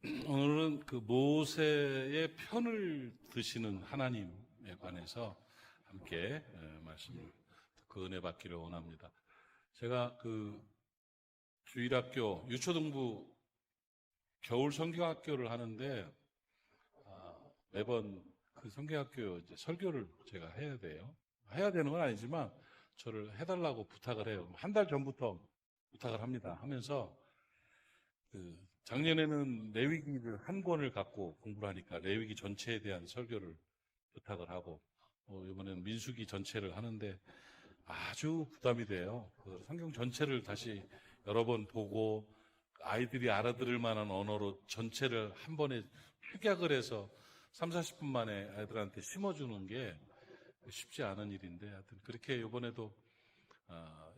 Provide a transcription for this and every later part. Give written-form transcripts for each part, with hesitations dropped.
오늘은 그 모세의 편을 드시는 하나님에 관해서 함께 말씀을 듣고 은혜 받기를 원합니다. 제가 그 주일학교 유초등부 겨울 성경학교를 하는데 매번 그 성경학교 이제 설교를 제가 해야 돼요. 해야 되는 건 아니지만 저를 해달라고 부탁을 해요. 한 달 전부터 부탁을 합니다. 하면서 작년에는 레위기를 한 권을 갖고 공부를 하니까 레위기 전체에 대한 설교를 부탁을 하고 이번에는 민수기 전체를 하는데 아주 부담이 돼요. 그 성경 전체를 다시 여러 번 보고 아이들이 알아들을 만한 언어로 전체를 한 번에 축약을 해서 30-40분 만에 아이들한테 심어주는 게 쉽지 않은 일인데 하여튼 그렇게 이번에도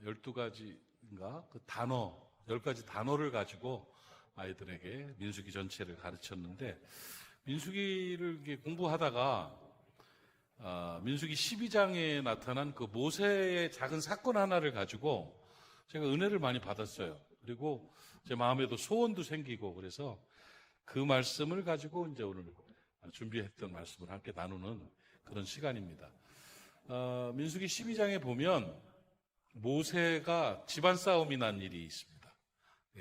12가지인가 그 단어 10가지 단어를 가지고 아이들에게 민수기 전체를 가르쳤는데 민수기를 이렇게 공부하다가 민수기 12장에 나타난 그 모세의 작은 사건 하나를 가지고 제가 은혜를 많이 받았어요. 그리고 제 마음에도 소원도 생기고 그래서 그 말씀을 가지고 이제 오늘 준비했던 말씀을 함께 나누는 그런 시간입니다. 민수기 12장에 보면 모세가 집안 싸움이 난 일이 있습니다.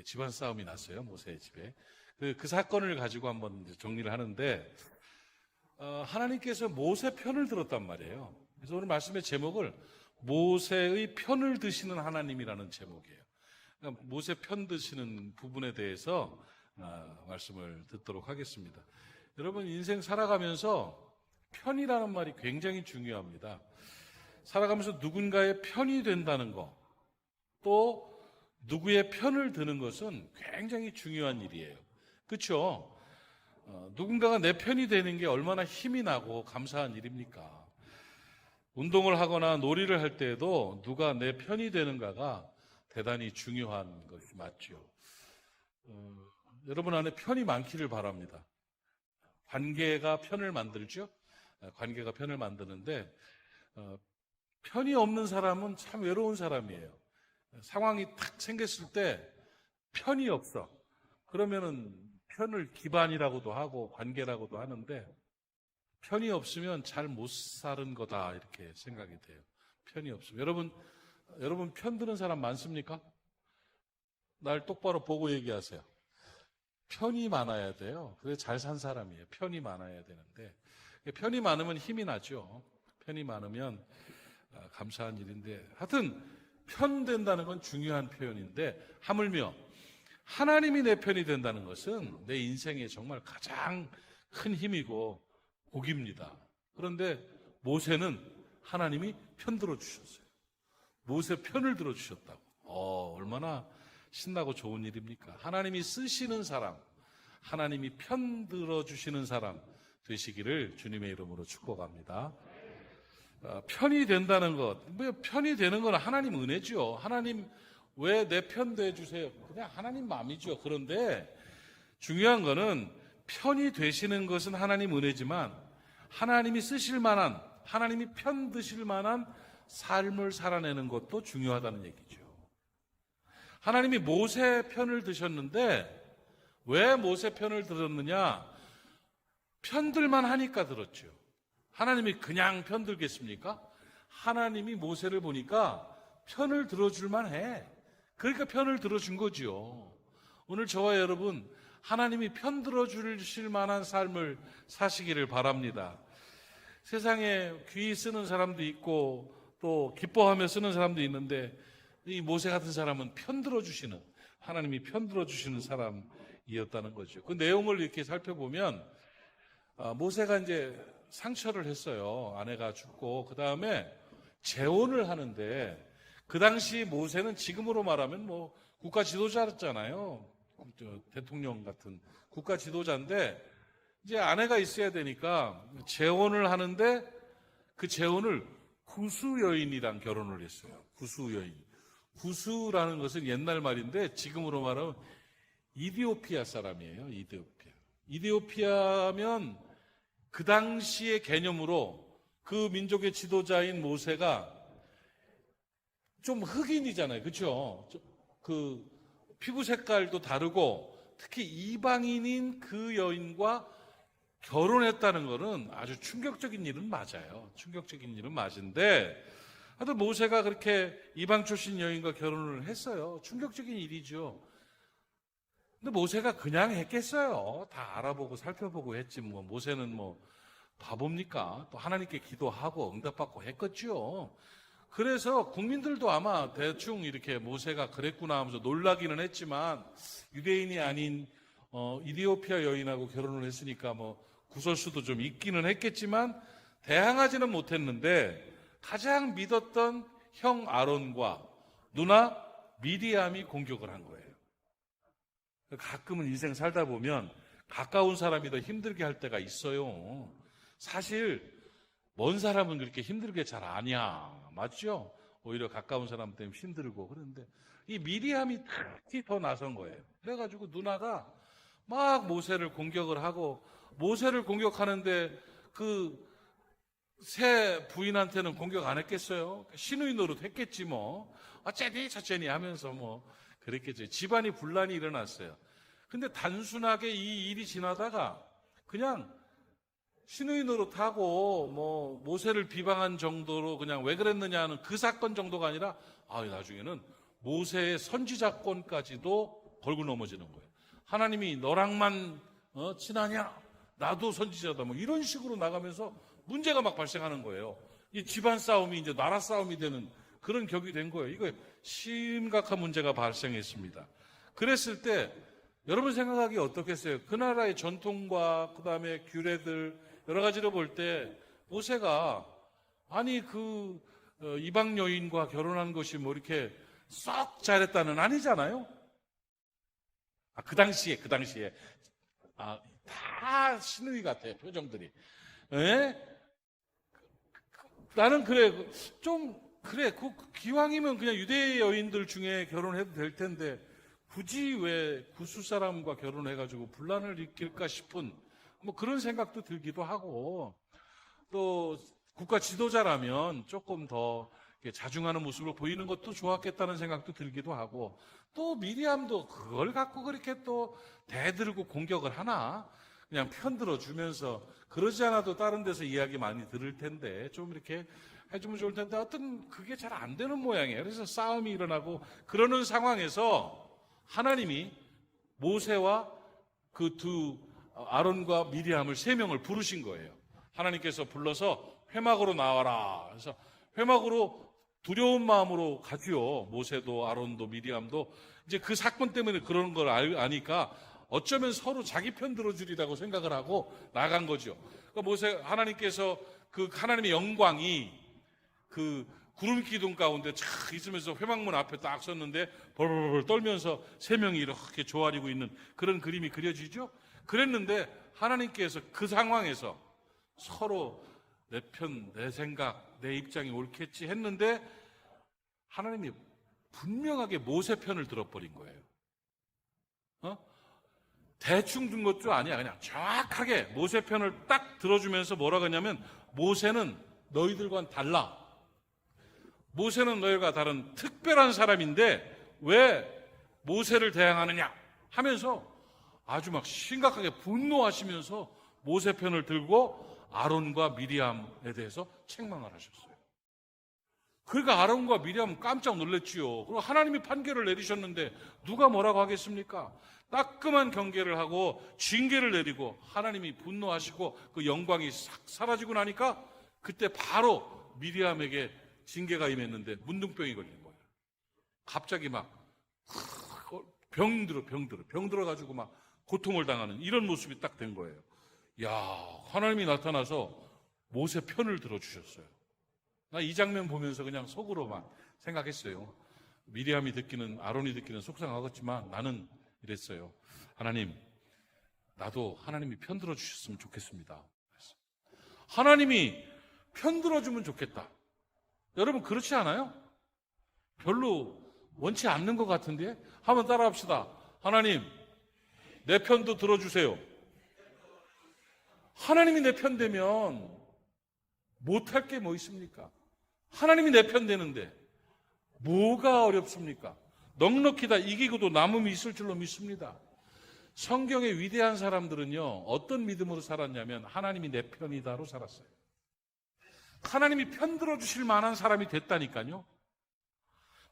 집안 싸움이 났어요. 모세의 집에. 그 사건을 가지고 한번 정리를 하는데 하나님께서 모세 편을 들었단 말이에요. 그래서 오늘 말씀의 제목을 모세의 편을 드시는 하나님이라는 제목이에요. 그러니까 모세 편 드시는 부분에 대해서 말씀을 듣도록 하겠습니다. 여러분 인생 살아가면서 편이라는 말이 굉장히 중요합니다. 살아가면서 누군가의 편이 된다는 거, 또 누구의 편을 드는 것은 굉장히 중요한 일이에요. 그렇죠? 누군가가 내 편이 되는 게 얼마나 힘이 나고 감사한 일입니까? 운동을 하거나 놀이를 할 때에도 누가 내 편이 되는가가 대단히 중요한 것이 맞죠. 여러분 안에 편이 많기를 바랍니다. 관계가 편을 만들죠? 관계가 편을 만드는데 편이 없는 사람은 참 외로운 사람이에요. 상황이 탁 생겼을 때 편이 없어. 그러면은 편을 기반이라고도 하고 관계라고도 하는데 편이 없으면 잘 못 사는 거다 이렇게 생각이 돼요. 편이 없으면 여러분 편 드는 사람 많습니까? 날 똑바로 보고 얘기하세요. 편이 많아야 돼요. 그래 잘 산 사람이에요. 편이 많아야 되는데 편이 많으면 힘이 나죠. 편이 많으면 감사한 일인데 하여튼 편 된다는 건 중요한 표현인데 하물며 하나님이 내 편이 된다는 것은 내 인생에 정말 가장 큰 힘이고 복입니다. 그런데 모세는 하나님이 편 들어주셨어요. 모세 편을 들어주셨다고. 얼마나 신나고 좋은 일입니까? 하나님이 쓰시는 사람, 하나님이 편 들어주시는 사람 되시기를 주님의 이름으로 축복합니다. 편이 된다는 것, 편이 되는 건 하나님 은혜죠. 하나님 왜 내 편 돼주세요? 그냥 하나님 마음이죠. 그런데 중요한 거는 편이 되시는 것은 하나님 은혜지만 하나님이 쓰실 만한, 하나님이 편 드실 만한 삶을 살아내는 것도 중요하다는 얘기죠. 하나님이 모세 편을 드셨는데 왜 모세 편을 들었느냐? 편들만 하니까 들었죠. 하나님이 그냥 편들겠습니까? 하나님이 모세를 보니까 편을 들어줄만 해. 그러니까 편을 들어준 거죠. 오늘 저와 여러분 하나님이 편 들어주실 만한 삶을 사시기를 바랍니다. 세상에 귀 쓰는 사람도 있고 또 기뻐하며 쓰는 사람도 있는데 이 모세 같은 사람은 편 들어주시는, 하나님이 편 들어주시는 사람이었다는 거죠. 그 내용을 이렇게 살펴보면 모세가 이제 상처를 했어요. 아내가 죽고 그 다음에 재혼을 하는데 그 당시 모세는 지금으로 말하면 뭐 국가 지도자였잖아요. 대통령 같은 국가 지도자인데 이제 아내가 있어야 되니까 재혼을 하는데 그 재혼을 구수 여인이랑 결혼을 했어요. 구수 여인. 구수라는 것은 옛날 말인데 지금으로 말하면 이디오피아 사람이에요. 이디오피아면 그 당시의 개념으로 그 민족의 지도자인 모세가 좀 흑인이잖아요. 그렇죠? 그 피부 색깔도 다르고 특히 이방인인 그 여인과 결혼했다는 것은 아주 충격적인 일은 맞아요. 충격적인 일은 맞은데, 하여튼 모세가 그렇게 이방 출신 여인과 결혼을 했어요. 충격적인 일이죠. 근데 모세가 그냥 했겠어요. 다 알아보고 살펴보고 했지 뭐. 모세는 뭐 바보입니까? 또 하나님께 기도하고 응답받고 했겠죠. 그래서 국민들도 아마 대충 이렇게 모세가 그랬구나 하면서 놀라기는 했지만, 유대인이 아닌 이디오피아 여인하고 결혼을 했으니까 뭐 구설수도 좀 있기는 했겠지만 대항하지는 못했는데, 가장 믿었던 형 아론과 누나 미리암이 공격을 한 거예요. 가끔은 인생 살다 보면 가까운 사람이 더 힘들게 할 때가 있어요. 사실 먼 사람은 그렇게 힘들게 잘 아냐, 맞죠? 오히려 가까운 사람 때문에 힘들고. 그런데 이 미리암이 특히 더 나선 거예요. 그래가지고 누나가 막 모세를 공격을 하고, 모세를 공격하는데 그 새 부인한테는 공격 안 했겠어요? 신의 노릇 했겠지 뭐. 어째니 저째니 하면서 뭐 그랬겠죠. 집안이 분란이 일어났어요. 근데 단순하게 이 일이 지나다가 그냥 신의 노릇하고 뭐 모세를 비방한 정도로 그냥 왜 그랬느냐는 그 사건 정도가 아니라, 나중에는 모세의 선지자권까지도 걸고 넘어지는 거예요. 하나님이 너랑만 친하냐? 나도 선지자다. 뭐 이런 식으로 나가면서 문제가 막 발생하는 거예요. 이 집안 싸움이 이제 나라 싸움이 되는 그런 격이 된 거예요. 이거 심각한 문제가 발생했습니다. 그랬을 때 여러분 생각하기 어떻겠어요? 그 나라의 전통과 그 다음에 규례들 여러 가지를 볼 때 모세가 그 이방 여인과 결혼한 것이 뭐 이렇게 썩 잘했다는 아니잖아요. 그 당시에 다 신의 같아요, 표정들이. 에? 나는 기왕이면 그냥 유대 여인들 중에 결혼해도 될 텐데 굳이 왜 구스 사람과 결혼해가지고 분란을 일으킬까 싶은 뭐 그런 생각도 들기도 하고, 또 국가 지도자라면 조금 더 자중하는 모습으로 보이는 것도 좋았겠다는 생각도 들기도 하고, 또 미리암도 그걸 갖고 그렇게 또 대들고 공격을 하나? 그냥 편들어 주면서, 그러지 않아도 다른 데서 이야기 많이 들을 텐데 좀 이렇게 해주면 좋을 텐데 어떤 그게 잘 안 되는 모양이에요. 그래서 싸움이 일어나고 그러는 상황에서 하나님이 모세와 그 두 아론과 미리암을 3명을 부르신 거예요. 하나님께서 불러서 회막으로 나와라. 그래서 회막으로 두려운 마음으로 가지요. 모세도 아론도 미리암도 이제 그 사건 때문에 그런 걸 아니까 어쩌면 서로 자기 편 들어주리라고 생각을 하고 나간 거죠. 그러니까 하나님께서 그 하나님의 영광이 그 구름 기둥 가운데 착 있으면서 회막문 앞에 딱 섰는데 벌벌벌 떨면서 3명이 이렇게 조아리고 있는 그런 그림이 그려지죠. 그랬는데 하나님께서 그 상황에서 서로 내 편, 내 생각, 내 입장이 옳겠지 했는데 하나님이 분명하게 모세 편을 들어버린 거예요. 대충 둔 것도 아니야. 그냥 정확하게 모세 편을 딱 들어주면서 뭐라고 했냐면, 모세는 너희들과는 달라. 모세는 너희가 다른 특별한 사람인데 왜 모세를 대항하느냐 하면서 아주 막 심각하게 분노하시면서 모세 편을 들고 아론과 미리암에 대해서 책망을 하셨어요. 그러니까 아론과 미리암은 깜짝 놀랐지요. 그리고 하나님이 판결을 내리셨는데 누가 뭐라고 하겠습니까? 따끔한 경계를 하고 징계를 내리고 하나님이 분노하시고 그 영광이 싹 사라지고 나니까 그때 바로 미리암에게 징계가 임했는데 문둥병이 걸린 거예요. 갑자기 막 병들어가지고 막 고통을 당하는 이런 모습이 딱 된 거예요. 야, 하나님이 나타나서 모세 편을 들어주셨어요. 나 이 장면 보면서 그냥 속으로만 생각했어요. 미리암이 듣기는, 아론이 듣기는 속상하겠지만 나는 이랬어요. 하나님, 나도 하나님이 편 들어주셨으면 좋겠습니다. 하나님이 편 들어주면 좋겠다. 여러분 그렇지 않아요? 별로 원치 않는 것 같은데? 한번 따라합시다. 하나님, 내 편도 들어주세요. 하나님이 내 편 되면 못할 게 뭐 있습니까? 하나님이 내 편 되는데 뭐가 어렵습니까? 넉넉히 다 이기고도 남음이 있을 줄로 믿습니다. 성경의 위대한 사람들은요, 어떤 믿음으로 살았냐면 하나님이 내 편이다로 살았어요. 하나님이 편들어 주실 만한 사람이 됐다니까요.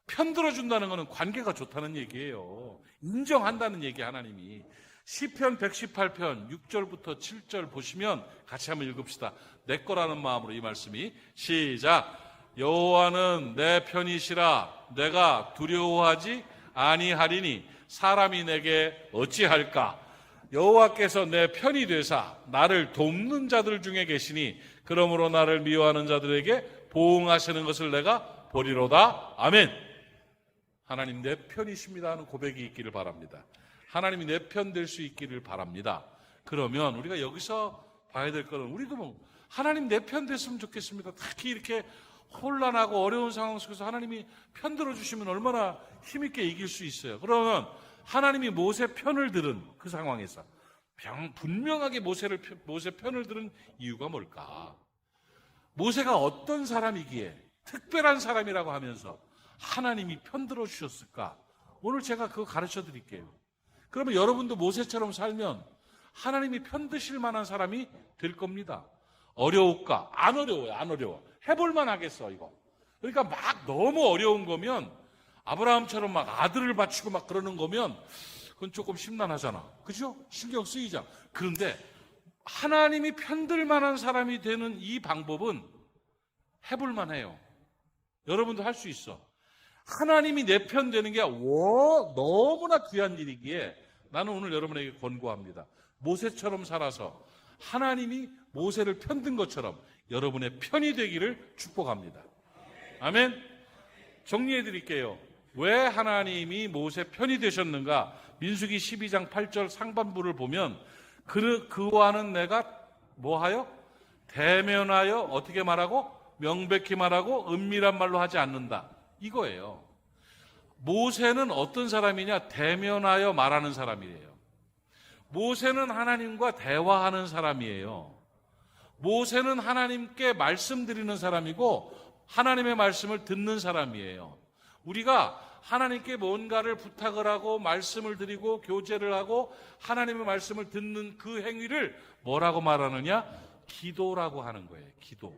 편들어 준다는 것은 관계가 좋다는 얘기예요. 인정한다는 얘기. 하나님이 시편 118편 6절부터 7절 보시면 같이 한번 읽읍시다. 내 거라는 마음으로 이 말씀이 시작. 여호와는 내 편이시라. 내가 두려워하지 아니하리니 사람이 내게 어찌할까. 여호와께서 내 편이 되사 나를 돕는 자들 중에 계시니 그러므로 나를 미워하는 자들에게 보응하시는 것을 내가 보리로다. 아멘. 하나님 내 편이십니다 하는 고백이 있기를 바랍니다. 하나님이 내 편 될 수 있기를 바랍니다. 그러면 우리가 여기서 봐야 될 거는, 우리도 뭐 하나님 내 편 됐으면 좋겠습니다. 특히 이렇게 혼란하고 어려운 상황 속에서 하나님이 편들어 주시면 얼마나 힘있게 이길 수 있어요. 그러면 하나님이 모세 편을 들은 그 상황에서 분명하게 모세 편을 들은 이유가 뭘까? 모세가 어떤 사람이기에 특별한 사람이라고 하면서 하나님이 편들어 주셨을까? 오늘 제가 그거 가르쳐 드릴게요. 그러면 여러분도 모세처럼 살면 하나님이 편드실 만한 사람이 될 겁니다. 어려울까? 안 어려워요. 안 어려워. 해볼만 하겠어 이거. 그러니까 막 너무 어려운 거면, 아브라함처럼 막 아들을 바치고 막 그러는 거면 그건 조금 심란하잖아. 그죠? 신경 쓰이잖아. 그런데 하나님이 편들 만한 사람이 되는 이 방법은 해볼만 해요. 여러분도 할 수 있어. 하나님이 내 편 되는 게 너무나 귀한 일이기에 나는 오늘 여러분에게 권고합니다. 모세처럼 살아서 하나님이 모세를 편든 것처럼 여러분의 편이 되기를 축복합니다. 아멘. 정리해 드릴게요. 왜 하나님이 모세 편이 되셨는가? 민수기 12장 8절 상반부를 보면 그와는 내가 뭐하여? 대면하여 어떻게 말하고? 명백히 말하고 은밀한 말로 하지 않는다. 이거예요. 모세는 어떤 사람이냐? 대면하여 말하는 사람이에요. 모세는 하나님과 대화하는 사람이에요. 모세는 하나님께 말씀드리는 사람이고 하나님의 말씀을 듣는 사람이에요. 우리가 하나님께 뭔가를 부탁을 하고 말씀을 드리고 교제를 하고 하나님의 말씀을 듣는 그 행위를 뭐라고 말하느냐? 기도라고 하는 거예요. 기도.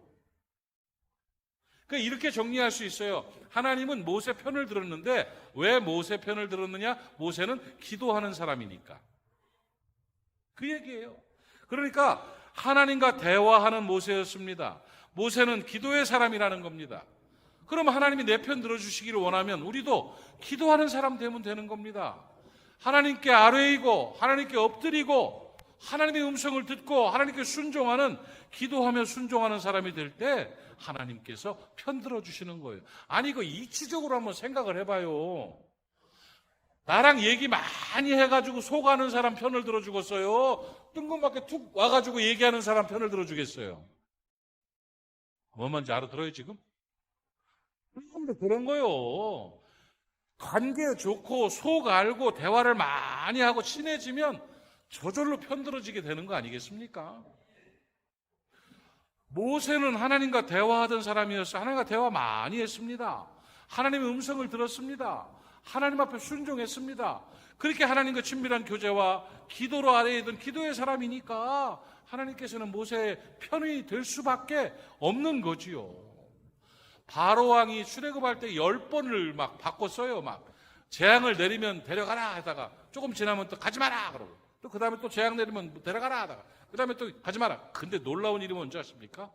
그러니까 이렇게 정리할 수 있어요. 하나님은 모세 편을 들었는데 왜 모세 편을 들었느냐? 모세는 기도하는 사람이니까. 그 얘기예요. 그러니까 하나님과 대화하는 모세였습니다. 모세는 기도의 사람이라는 겁니다. 그럼 하나님이 내 편 들어주시기를 원하면 우리도 기도하는 사람 되면 되는 겁니다. 하나님께 아뢰이고 하나님께 엎드리고 하나님의 음성을 듣고 하나님께 순종하는, 기도하며 순종하는 사람이 될 때 하나님께서 편 들어주시는 거예요. 아니 이거 이치적으로 한번 생각을 해봐요. 나랑 얘기 많이 해가지고 속아는 사람 편을 들어주겠어요? 뜬금없게 툭 와가지고 얘기하는 사람 편을 들어주겠어요? 뭔 말인지 알아들어요 지금? 그런 거요. 관계 좋고 속 알고 대화를 많이 하고 친해지면 저절로 편들어지게 되는 거 아니겠습니까? 모세는 하나님과 대화하던 사람이었어요. 하나님과 대화 많이 했습니다. 하나님의 음성을 들었습니다. 하나님 앞에 순종했습니다. 그렇게 하나님과 친밀한 교제와 기도로 아래에 있던 기도의 사람이니까 하나님께서는 모세의 편이 될 수밖에 없는 거지요. 바로왕이 출애굽할 때 10번을 막 바꿨어요. 막 재앙을 내리면 데려가라 하다가 조금 지나면 또 가지 마라 그러고, 또 그 다음에 또 재앙 내리면 데려가라 하다가 그 다음에 또 가지 마라. 근데 놀라운 일이 뭔지 아십니까?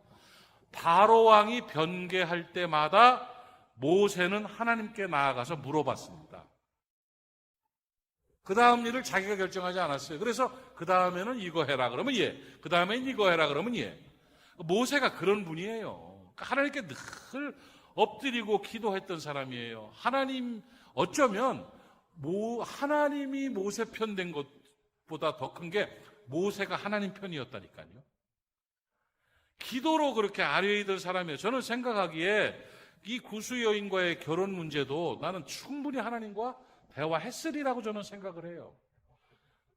바로왕이 변개할 때마다 모세는 하나님께 나아가서 물어봤습니다. 그 다음 일을 자기가 결정하지 않았어요. 그래서 그 다음에는 이거 해라 그러면 예, 그 다음에는 이거 해라 그러면 예. 모세가 그런 분이에요. 하나님께 늘 엎드리고 기도했던 사람이에요. 하나님, 어쩌면 하나님이 모세 편 된 것보다 더 큰 게 모세가 하나님 편이었다니까요. 기도로 그렇게 아래에 있던 사람이에요. 저는 생각하기에 이 구수 여인과의 결혼 문제도 나는 충분히 하나님과 대화했으리라고 저는 생각을 해요.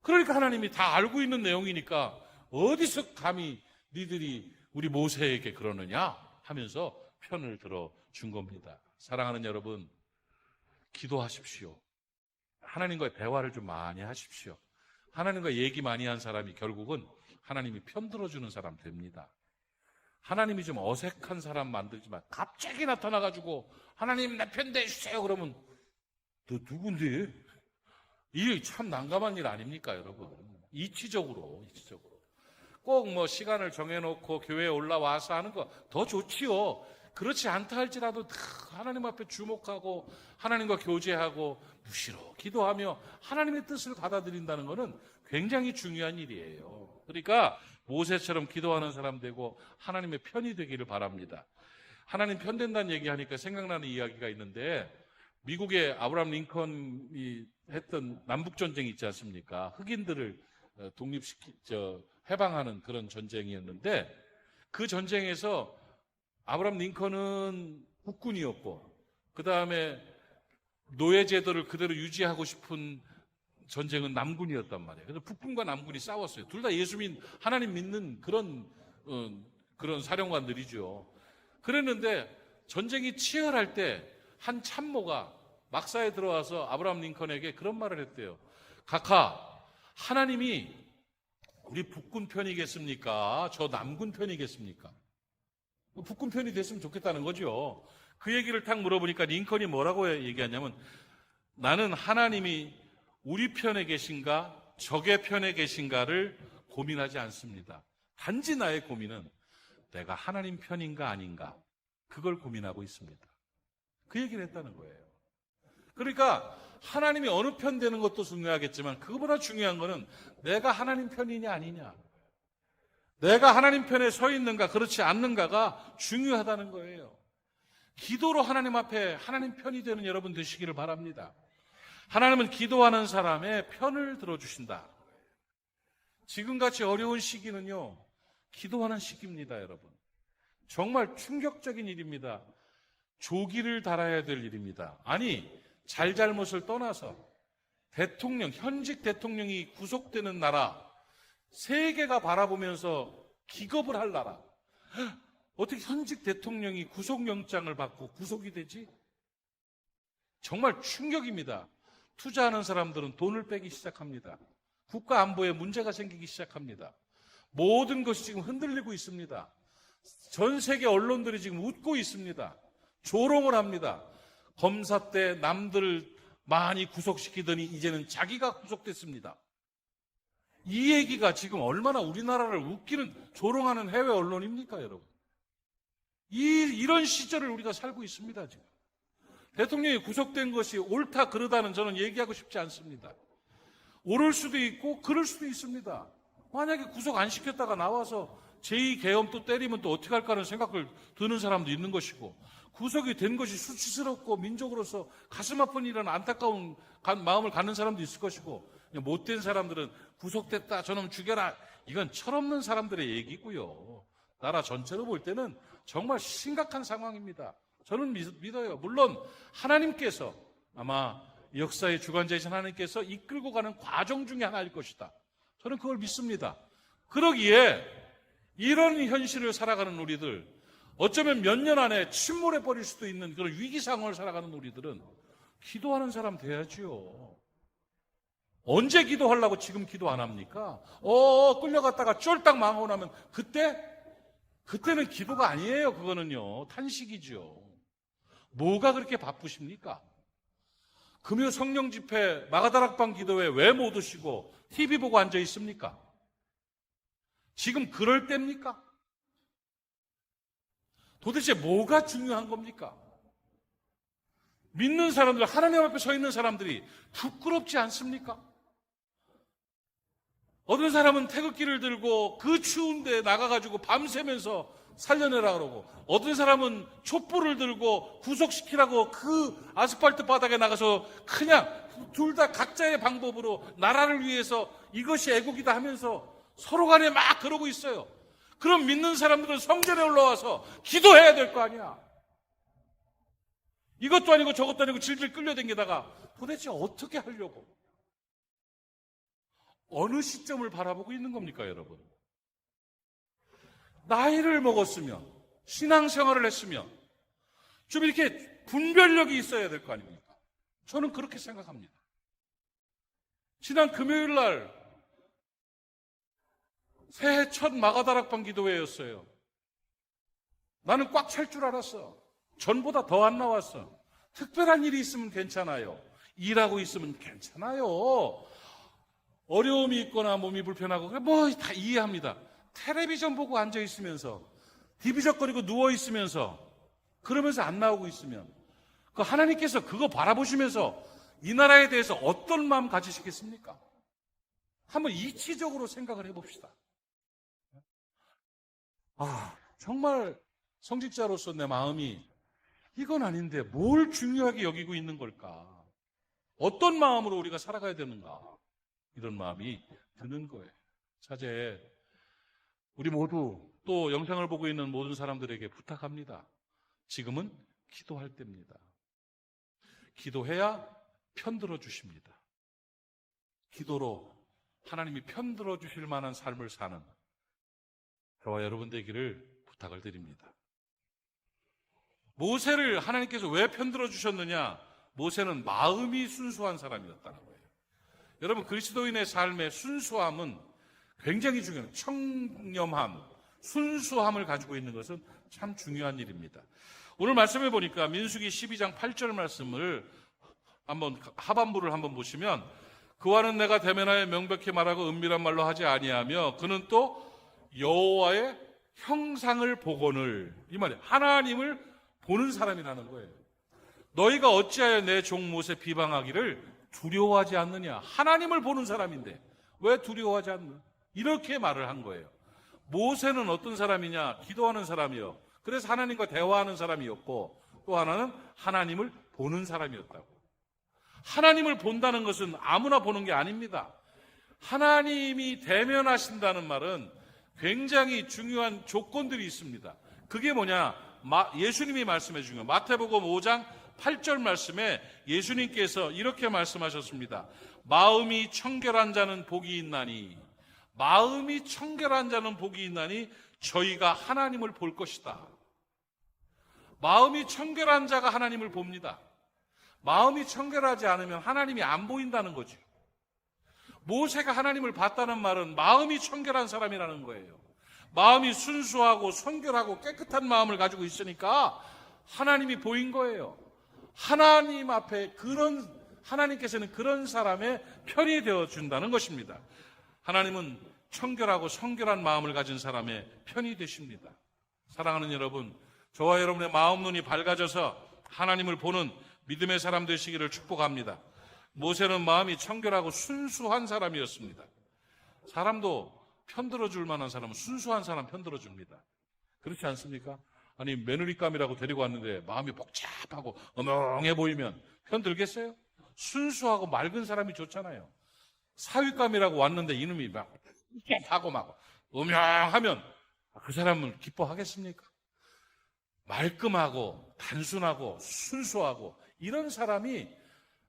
그러니까 하나님이 다 알고 있는 내용이니까 어디서 감히 니들이 우리 모세에게 그러느냐 하면서 편을 들어준 겁니다. 사랑하는 여러분, 기도하십시오. 하나님과의 대화를 좀 많이 하십시오. 하나님과 얘기 많이 한 사람이 결국은 하나님이 편들어주는 사람 됩니다. 하나님이 좀 어색한 사람 만들지만 갑자기 나타나가지고 하나님 내 편 대주세요 그러면 너 누군데? 이게 참 난감한 일 아닙니까 여러분? 이치적으로 꼭 뭐 시간을 정해놓고 교회에 올라와서 하는 거 더 좋지요. 그렇지 않다 할지라도 하나님 앞에 주목하고 하나님과 교제하고 무시로 기도하며 하나님의 뜻을 받아들인다는 것은 굉장히 중요한 일이에요. 그러니까 모세처럼 기도하는 사람 되고 하나님의 편이 되기를 바랍니다. 하나님 편된다는 얘기하니까 생각나는 이야기가 있는데 미국의 아브라함 링컨이 했던 남북전쟁이 있지 않습니까? 흑인들을 해방하는 그런 전쟁이었는데 그 전쟁에서 아브라함 링컨은 국군이었고 그 다음에 노예제도를 그대로 유지하고 싶은 전쟁은 남군이었단 말이에요. 그래서 북군과 남군이 싸웠어요. 둘 다 예수민 하나님 믿는 그런 사령관들이죠. 그랬는데 전쟁이 치열할 때 한 참모가 막사에 들어와서 아브라함 링컨에게 그런 말을 했대요. 각하, 하나님이 우리 북군 편이겠습니까? 저 남군 편이겠습니까? 북군 편이 됐으면 좋겠다는 거죠. 그 얘기를 딱 물어보니까 링컨이 뭐라고 얘기하냐면 나는 하나님이 우리 편에 계신가 적의 편에 계신가를 고민하지 않습니다. 단지 나의 고민은 내가 하나님 편인가 아닌가 그걸 고민하고 있습니다. 그 얘기를 했다는 거예요. 그러니까 하나님이 어느 편 되는 것도 중요하겠지만 그거보다 중요한 거는 내가 하나님 편이냐 아니냐, 내가 하나님 편에 서 있는가 그렇지 않는가가 중요하다는 거예요. 기도로 하나님 앞에 하나님 편이 되는 여러분 되시기를 바랍니다. 하나님은 기도하는 사람의 편을 들어주신다. 지금같이 어려운 시기는요, 기도하는 시기입니다, 여러분. 정말 충격적인 일입니다. 조기를 달아야 될 일입니다. 아니, 잘잘못을 떠나서 현직 대통령이 구속되는 나라, 세계가 바라보면서 기겁을 할 나라. 어떻게 현직 대통령이 구속영장을 받고 구속이 되지? 정말 충격입니다. 투자하는 사람들은 돈을 빼기 시작합니다. 국가 안보에 문제가 생기기 시작합니다. 모든 것이 지금 흔들리고 있습니다. 전 세계 언론들이 지금 웃고 있습니다. 조롱을 합니다. 검사 때 남들 많이 구속시키더니 이제는 자기가 구속됐습니다. 이 얘기가 지금 얼마나 우리나라를 웃기는, 조롱하는 해외 언론입니까, 여러분? 이런 시절을 우리가 살고 있습니다, 지금. 대통령이 구속된 것이 옳다 그르다는 저는 얘기하고 싶지 않습니다. 옳을 수도 있고 그럴 수도 있습니다. 만약에 구속 안 시켰다가 나와서 제2계엄 또 때리면 또 어떻게 할까 하는 생각을 드는 사람도 있는 것이고, 구속이 된 것이 수치스럽고 민족으로서 가슴 아픈 일은 안타까운 마음을 갖는 사람도 있을 것이고, 못된 사람들은 구속됐다 저놈 죽여라 이건 철없는 사람들의 얘기고요. 나라 전체로 볼 때는 정말 심각한 상황입니다. 저는 믿어요. 물론 하나님께서 아마 역사의 주관자이신 하나님께서 이끌고 가는 과정 중에 하나일 것이다. 저는 그걸 믿습니다. 그러기에 이런 현실을 살아가는 우리들, 어쩌면 몇 년 안에 침몰해 버릴 수도 있는 그런 위기 상황을 살아가는 우리들은 기도하는 사람 돼야지요. 언제 기도하려고 지금 기도 안 합니까? 끌려갔다가 쫄딱 망하고 나면 그때는 기도가 아니에요. 그거는요, 탄식이죠. 뭐가 그렇게 바쁘십니까? 금요 성령 집회 마가다락방 기도회 왜 못 오시고 TV 보고 앉아 있습니까? 지금 그럴 때입니까? 도대체 뭐가 중요한 겁니까? 믿는 사람들, 하나님 앞에 서 있는 사람들이 부끄럽지 않습니까? 어떤 사람은 태극기를 들고 그 추운데 나가가지고 밤새면서 살려내라 그러고, 어떤 사람은 촛불을 들고 구속시키라고 그 아스팔트 바닥에 나가서 그냥 둘 다 각자의 방법으로 나라를 위해서 이것이 애국이다 하면서 서로 간에 막 그러고 있어요. 그럼 믿는 사람들은 성전에 올라와서 기도해야 될 거 아니야. 이것도 아니고 저것도 아니고 질질 끌려다니다가 도대체 어떻게 하려고? 어느 시점을 바라보고 있는 겁니까, 여러분? 나이를 먹었으면, 신앙생활을 했으면 좀 이렇게 분별력이 있어야 될 거 아닙니까? 저는 그렇게 생각합니다. 지난 금요일 날 새해 첫 마가다락방 기도회였어요. 나는 꽉 찰 줄 알았어. 전보다 더 안 나왔어. 특별한 일이 있으면 괜찮아요. 일하고 있으면 괜찮아요. 어려움이 있거나 몸이 불편하고 뭐 다 이해합니다. 텔레비전 보고 앉아 있으면서 디비적거리고 누워 있으면서 그러면서 안 나오고 있으면 그 하나님께서 그거 바라보시면서 이 나라에 대해서 어떤 마음 가지시겠습니까? 한번 이치적으로 생각을 해봅시다. 정말 성직자로서 내 마음이 이건 아닌데 뭘 중요하게 여기고 있는 걸까? 어떤 마음으로 우리가 살아가야 되는가? 이런 마음이 드는 거예요. 차제 우리 모두 또 영상을 보고 있는 모든 사람들에게 부탁합니다. 지금은 기도할 때입니다. 기도해야 편들어 주십니다. 기도로 하나님이 편들어 주실 만한 삶을 사는 저와 여러분 되기를 부탁을 드립니다. 모세를 하나님께서 왜 편들어 주셨느냐? 모세는 마음이 순수한 사람이었다는 거예요. 여러분, 그리스도인의 삶의 순수함은 굉장히 중요해요. 청렴함, 순수함을 가지고 있는 것은 참 중요한 일입니다. 오늘 말씀해 보니까 민수기 12장 8절 말씀을 한번 하반부를 한번 보시면 그와는 내가 대면하여 명백히 말하고 은밀한 말로 하지 아니하며 그는 또 여호와의 형상을 보거늘, 이 말이에요. 하나님을 보는 사람이라는 거예요. 너희가 어찌하여 내 종 모세 비방하기를 두려워하지 않느냐? 하나님을 보는 사람인데 왜 두려워하지 않느냐? 이렇게 말을 한 거예요. 모세는 어떤 사람이냐? 기도하는 사람이요. 그래서 하나님과 대화하는 사람이었고 또 하나는 하나님을 보는 사람이었다고. 하나님을 본다는 것은 아무나 보는 게 아닙니다. 하나님이 대면하신다는 말은 굉장히 중요한 조건들이 있습니다. 그게 뭐냐? 예수님이 말씀해 주신 거예요. 마태복음 5장 8절 말씀에 예수님께서 이렇게 말씀하셨습니다. 마음이 청결한 자는 복이 있나니, 마음이 청결한 자는 복이 있나니 저희가 하나님을 볼 것이다. 마음이 청결한 자가 하나님을 봅니다. 마음이 청결하지 않으면 하나님이 안 보인다는 거죠. 모세가 하나님을 봤다는 말은 마음이 청결한 사람이라는 거예요. 마음이 순수하고 청결하고 깨끗한 마음을 가지고 있으니까 하나님이 보인 거예요. 하나님 앞에 하나님께서는 그런 사람의 편이 되어준다는 것입니다. 하나님은 청결하고 성결한 마음을 가진 사람의 편이 되십니다. 사랑하는 여러분, 저와 여러분의 마음 눈이 밝아져서 하나님을 보는 믿음의 사람 되시기를 축복합니다. 모세는 마음이 청결하고 순수한 사람이었습니다. 사람도 편들어줄 만한 사람은 순수한 사람 편들어줍니다. 그렇지 않습니까? 아니, 며느리감이라고 데리고 왔는데 마음이 복잡하고 어멍해 보이면 편들겠어요? 순수하고 맑은 사람이 좋잖아요. 사위감이라고 왔는데 이놈이 막 하고 막 음양하면 그 사람은 기뻐하겠습니까? 말끔하고 단순하고 순수하고 이런 사람이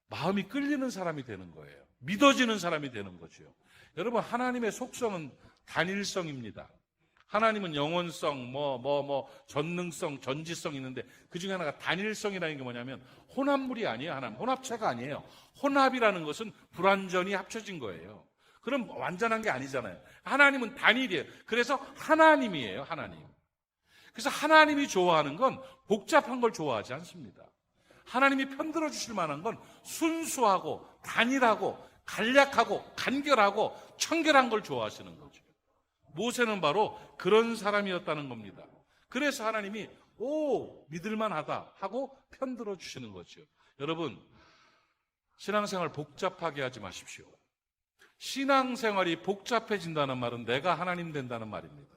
마음이 끌리는 사람이 되는 거예요. 믿어지는 사람이 되는 거죠. 여러분, 하나님의 속성은 단일성입니다. 하나님은 영원성, 전능성, 전지성이 있는데 그 중에 하나가 단일성이라는 게 뭐냐면 혼합물이 아니에요. 하나님 혼합체가 아니에요. 혼합이라는 것은 불완전히 합쳐진 거예요. 그럼 완전한 게 아니잖아요. 하나님은 단일이에요. 그래서 하나님이에요. 하나님. 그래서 하나님이 좋아하는 건 복잡한 걸 좋아하지 않습니다. 하나님이 편들어 주실 만한 건 순수하고 단일하고 간략하고 간결하고 청결한 걸 좋아하시는 거죠. 모세는 바로 그런 사람이었다는 겁니다. 그래서 하나님이 믿을만하다 하고 편들어 주시는 거죠. 여러분, 신앙생활 복잡하게 하지 마십시오. 신앙생활이 복잡해진다는 말은 내가 하나님 된다는 말입니다.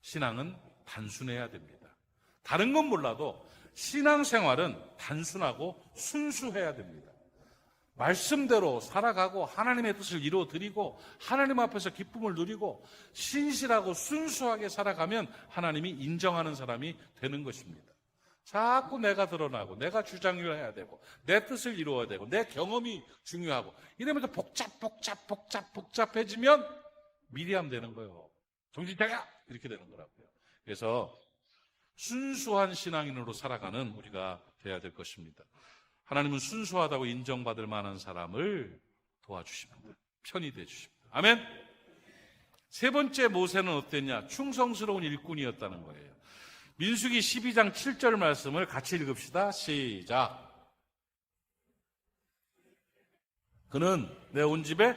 신앙은 단순해야 됩니다. 다른 건 몰라도 신앙생활은 단순하고 순수해야 됩니다. 말씀대로 살아가고 하나님의 뜻을 이루어드리고 하나님 앞에서 기쁨을 누리고 신실하고 순수하게 살아가면 하나님이 인정하는 사람이 되는 것입니다. 자꾸 내가 드러나고 내가 주장을 해야 되고 내 뜻을 이루어야 되고 내 경험이 중요하고 이러면서 복잡해지면 미리암 되는 거예요. 정신차려! 이렇게 되는 거라고요. 그래서 순수한 신앙인으로 살아가는 우리가 돼야 될 것입니다. 하나님은 순수하다고 인정받을 만한 사람을 도와주십니다. 편이 되어주십니다. 아멘. 세 번째 모세는 어땠냐? 충성스러운 일꾼이었다는 거예요. 민수기 12장 7절 말씀을 같이 읽읍시다. 시작. 그는 내 온 집에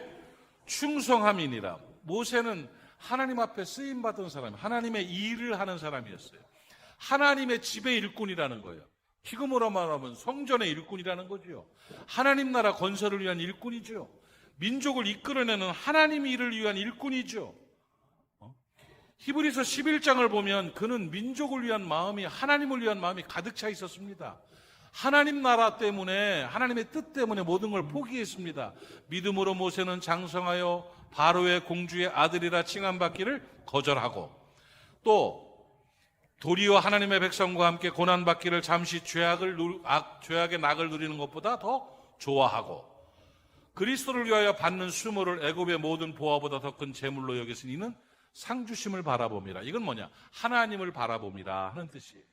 충성함이니라. 모세는 하나님 앞에 쓰임받은 사람, 하나님의 일을 하는 사람이었어요. 하나님의 집의 일꾼이라는 거예요. 히그모라 말하면 성전의 일꾼이라는 거죠. 하나님 나라 건설을 위한 일꾼이죠. 민족을 이끌어내는 하나님의 일을 위한 일꾼이죠. 히브리서 11장을 보면 그는 민족을 위한 마음이, 하나님을 위한 마음이 가득 차 있었습니다. 하나님 나라 때문에, 하나님의 뜻 때문에 모든 걸 포기했습니다. 믿음으로 모세는 장성하여 바로의 공주의 아들이라 칭함받기를 거절하고, 또 도리어 하나님의 백성과 함께 고난받기를 잠시 죄악의 낙을 누리는 것보다 더 좋아하고, 그리스도를 위하여 받는 수모를 애굽의 모든 보화보다 더 큰 재물로 여겼으니 이는 상주심을 바라봄이라. 이건 뭐냐? 하나님을 바라봄이라 하는 뜻이에요.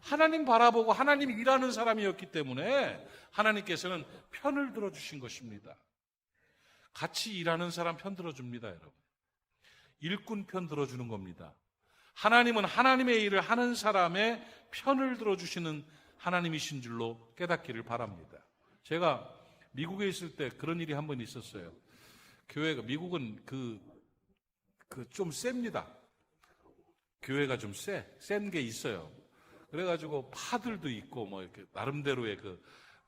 하나님 바라보고 하나님 일하는 사람이었기 때문에 하나님께서는 편을 들어주신 것입니다. 같이 일하는 사람 편 들어줍니다, 여러분. 일꾼 편 들어주는 겁니다. 하나님은 하나님의 일을 하는 사람의 편을 들어주시는 하나님이신 줄로 깨닫기를 바랍니다. 제가 미국에 있을 때 그런 일이 한 번 있었어요. 교회가, 미국은 좀 셉니다. 교회가 좀 센 게 있어요. 그래가지고 파들도 있고, 뭐, 이렇게, 나름대로의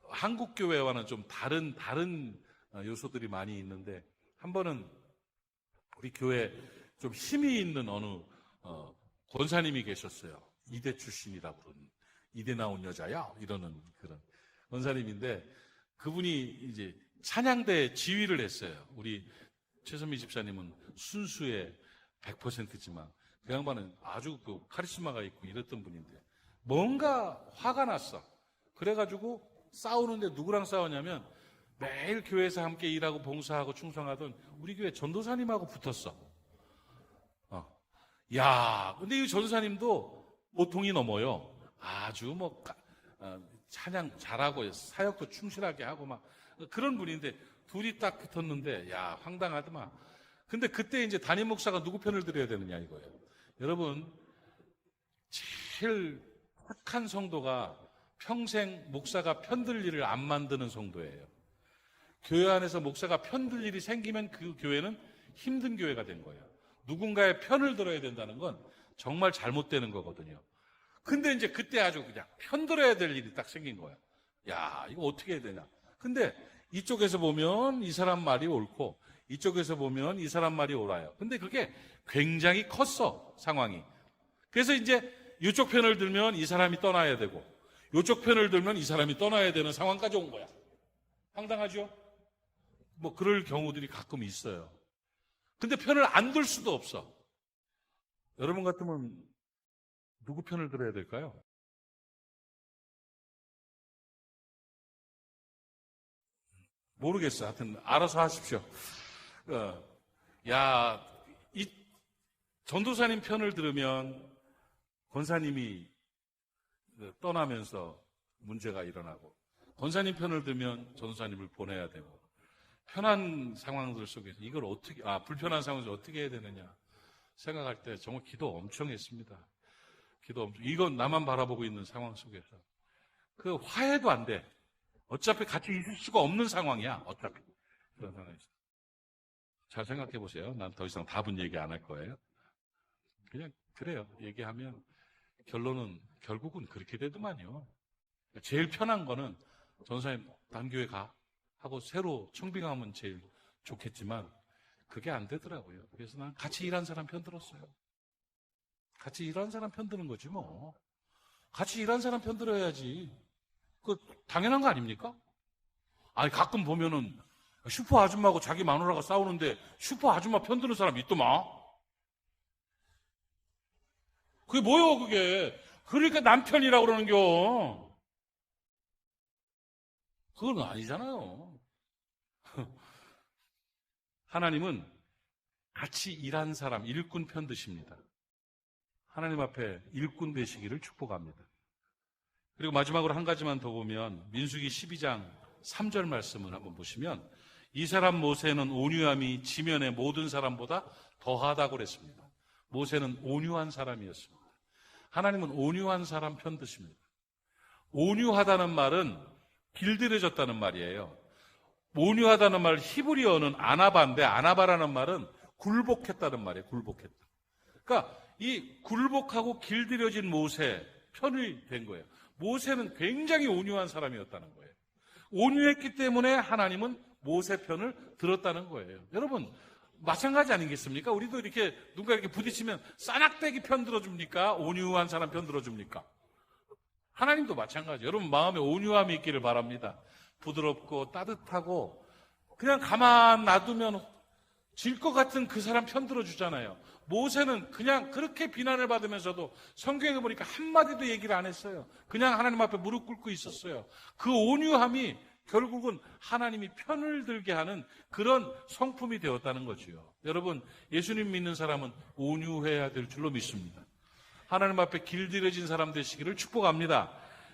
한국 교회와는 좀 다른 요소들이 많이 있는데, 한 번은 우리 교회 좀 힘이 있는 어느, 권사님이 계셨어요. 이대 출신이라 부르는, 이대 나온 여자야? 이러는 그런 권사님인데, 그분이 이제 찬양대 지휘를 했어요. 우리 최선미 집사님은 순수의 100%지만, 그 양반은 아주 카리스마가 있고 이랬던 분인데, 뭔가 화가 났어. 그래가지고 싸우는데 누구랑 싸웠냐면 매일 교회에서 함께 일하고 봉사하고 충성하던 우리 교회 전도사님하고 붙었어. 야, 근데 이 전도사님도 보통이 넘어요. 아주 찬양 잘하고 사역도 충실하게 하고 막 그런 분인데 둘이 딱 붙었는데, 야, 황당하더만. 근데 그때 이제 담임 목사가 누구 편을 들어야 되느냐 이거예요. 여러분, 제일 착한 성도가 평생 목사가 편들 일을 안 만드는 성도예요. 교회 안에서 목사가 편들 일이 생기면 그 교회는 힘든 교회가 된 거예요. 누군가의 편을 들어야 된다는 건 정말 잘못되는 거거든요. 근데 이제 그때 아주 그냥 편들어야 될 일이 딱 생긴 거야. 야, 이거 어떻게 해야 되냐. 근데 이쪽에서 보면 이 사람 말이 옳고 이쪽에서 보면 이 사람 말이 옳아요. 근데 그게 굉장히 컸어, 상황이. 그래서 이제 이쪽 편을 들면 이 사람이 떠나야 되고 이쪽 편을 들면 이 사람이 떠나야 되는 상황까지 온 거야. 황당하죠? 뭐 그럴 경우들이 가끔 있어요. 근데 편을 안 들 수도 없어. 여러분 같으면 누구 편을 들어야 될까요? 모르겠어. 하여튼 알아서 하십시오. 이 전도사님 편을 들으면 권사님이 떠나면서 문제가 일어나고, 권사님 편을 들면 전도사님을 보내야 되고, 편한 상황들 속에서 이걸 불편한 상황에서 어떻게 해야 되느냐 생각할 때 정말 기도 엄청 했습니다. 이건 나만 바라보고 있는 상황 속에서 그 화해도 안 돼. 어차피 같이 있을 수가 없는 상황이야. 어차피 그런 상황에서 잘 생각해 보세요. 난 더 이상 답은 얘기 안 할 거예요. 그냥 그래요. 얘기하면 결국은 그렇게 되더만요. 제일 편한 거는 전사님 다른 교회 가 하고 새로 청빙하면 제일 좋겠지만 그게 안 되더라고요. 그래서 난 같이 일한 사람 편 들었어요. 같이 일한 사람 편 드는 거지 뭐. 같이 일한 사람 편 들어야지. 그 당연한 거 아닙니까? 아니 가끔 보면은 슈퍼 아줌마하고 자기 마누라가 싸우는데 슈퍼 아줌마 편 드는 사람이 있더만. 그게 뭐요 그게. 그러니까 남편이라고 그러는겨. 그건 아니잖아요. 하나님은 같이 일한 사람, 일꾼 편 드십니다. 하나님 앞에 일꾼 되시기를 축복합니다. 그리고 마지막으로 한 가지만 더 보면 민수기 12장 3절 말씀을 한번 보시면 이 사람 모세는 온유함이 지면의 모든 사람보다 더하다고 그랬습니다. 모세는 온유한 사람이었습니다. 하나님은 온유한 사람 편 드십니다. 온유하다는 말은 길들여졌다는 말이에요. 온유하다는 말 히브리어는 아나바인데 아나바라는 말은 굴복했다는 말이에요. 굴복했다. 그러니까 이 굴복하고 길들여진 모세 편이 된 거예요. 모세는 굉장히 온유한 사람이었다는 거예요. 온유했기 때문에 하나님은 모세 편을 들었다는 거예요. 여러분 마찬가지 아니겠습니까? 우리도 이렇게 누가 이렇게 부딪히면 싸낙대기 편 들어줍니까? 온유한 사람 편 들어줍니까? 하나님도 마찬가지. 여러분 마음에 온유함이 있기를 바랍니다. 부드럽고 따뜻하고 그냥 가만 놔두면 질 것 같은 그 사람 편 들어주잖아요. 모세는 그냥 그렇게 비난을 받으면서도 성경에 보니까 한마디도 얘기를 안 했어요. 그냥 하나님 앞에 무릎 꿇고 있었어요. 그 온유함이 결국은 하나님이 편을 들게 하는 그런 성품이 되었다는 거죠. 여러분 예수님 믿는 사람은 온유해야 될 줄로 믿습니다. 하나님 앞에 길들여진 사람 되시기를 축복합니다.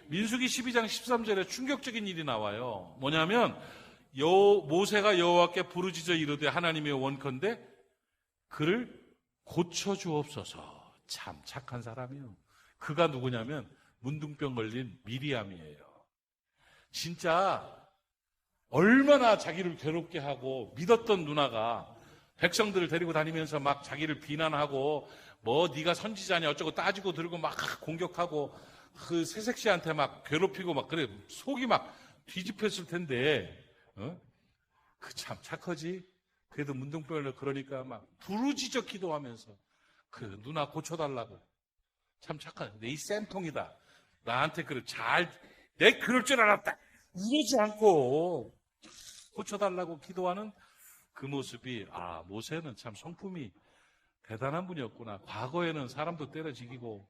민수기 12장 13절에 충격적인 일이 나와요. 뭐냐면 모세가 여호와께 부르짖어 이르되 하나님의 원컨대 그를 고쳐주옵소서. 참 착한 사람이요. 그가 누구냐면 문둥병 걸린 미리암이에요. 진짜 얼마나 자기를 괴롭게 하고 믿었던 누나가 백성들을 데리고 다니면서 막 자기를 비난하고 뭐 네가 선지자냐 어쩌고 따지고 들고 막 공격하고 그 새색시한테 막 괴롭히고 막 그래 속이 막 뒤집혔을 텐데 그 참 착하지. 그래도 문둥병을 그러니까 막 부르짖어 기도하면서 그 누나 고쳐달라고. 참 착한 내 이 쌤통이다. 나한테 내 그럴 줄 알았다. 이러지 않고 고쳐달라고 기도하는 그 모습이 모세는 참 성품이 대단한 분이었구나. 과거에는 사람도 때려 죽이고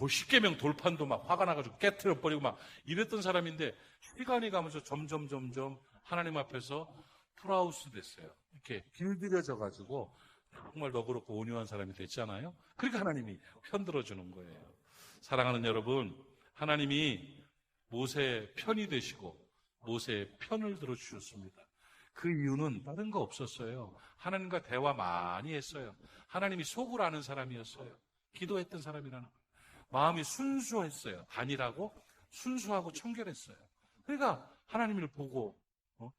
십계명 돌판도 막 화가 나가지고 깨트려버리고 막 이랬던 사람인데 시간이 가면서 점점 하나님 앞에서 풀하우스 됐어요. 이렇게 길들여져가지고 정말 너그럽고 온유한 사람이 됐잖아요. 그러니까 하나님이 편들어주는 거예요. 사랑하는 여러분, 하나님이 모세의 편이 되시고 모세의 편을 들어주셨습니다. 그 이유는 다른 거 없었어요. 하나님과 대화 많이 했어요. 하나님이 속을 아는 사람이었어요. 기도했던 사람이라는 거예요. 마음이 순수했어요. 단일하고 순수하고 청결했어요. 그러니까 하나님을 보고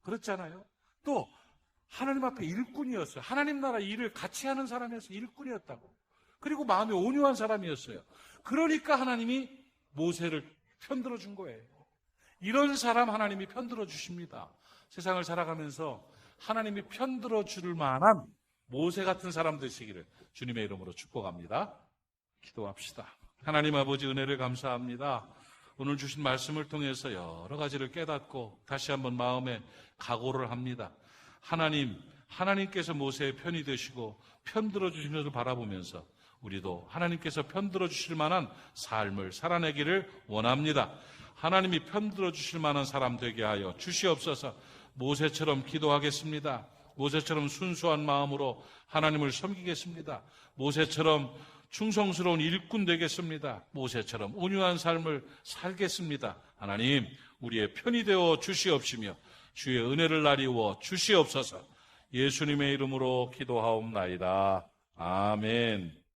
그렇잖아요. 또 하나님 앞에 일꾼이었어요. 하나님 나라 일을 같이 하는 사람이었어요. 일꾼이었다고. 그리고 마음이 온유한 사람이었어요. 그러니까 하나님이 모세를 편들어 준 거예요. 이런 사람 하나님이 편들어 주십니다. 세상을 살아가면서 하나님이 편들어 줄 만한 모세 같은 사람 되시기를 주님의 이름으로 축복합니다. 기도합시다. 하나님 아버지 은혜를 감사합니다. 오늘 주신 말씀을 통해서 여러 가지를 깨닫고 다시 한번 마음에 각오를 합니다. 하나님께서 모세의 편이 되시고 편들어 주신 것을 바라보면서 우리도 하나님께서 편들어 주실 만한 삶을 살아내기를 원합니다. 하나님이 편들어 주실 만한 사람 되게 하여 주시옵소서. 모세처럼 기도하겠습니다. 모세처럼 순수한 마음으로 하나님을 섬기겠습니다. 모세처럼 충성스러운 일꾼 되겠습니다. 모세처럼 온유한 삶을 살겠습니다. 하나님, 우리의 편이 되어 주시옵시며 주의 은혜를 나리워 주시옵소서. 예수님의 이름으로 기도하옵나이다. 아멘.